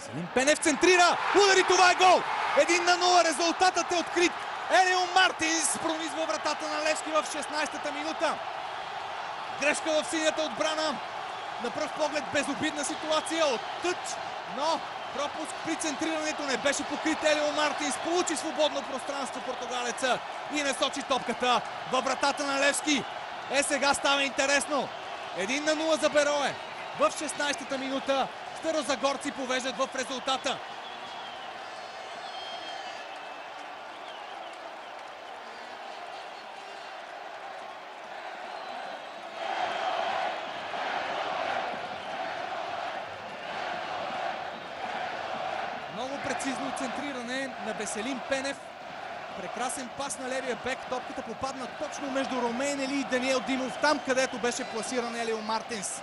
Веселин Пенев центрира, удари, това е гол! 1-0, резултатът е открит. Елио Мартинс пронизва вратата на Левски в 16-та минута. Грешка в синята отбрана. На пръв поглед безобидна ситуация от тъч, но пропуск при центрирането, не беше покрит. Елио Мартинс получи свободно пространство португалеца и насочи топката във вратата на Левски. Сега става интересно. 1-0 за Берое. В 16-та минута старозагорци повеждат в резултата. Много прецизно центриране на Веселин Пенев. Прекрасен пас на левия бек. Топката попадна точно между Ромейн Ели и Даниел Димов, там където беше пласиран Елио Мартинс.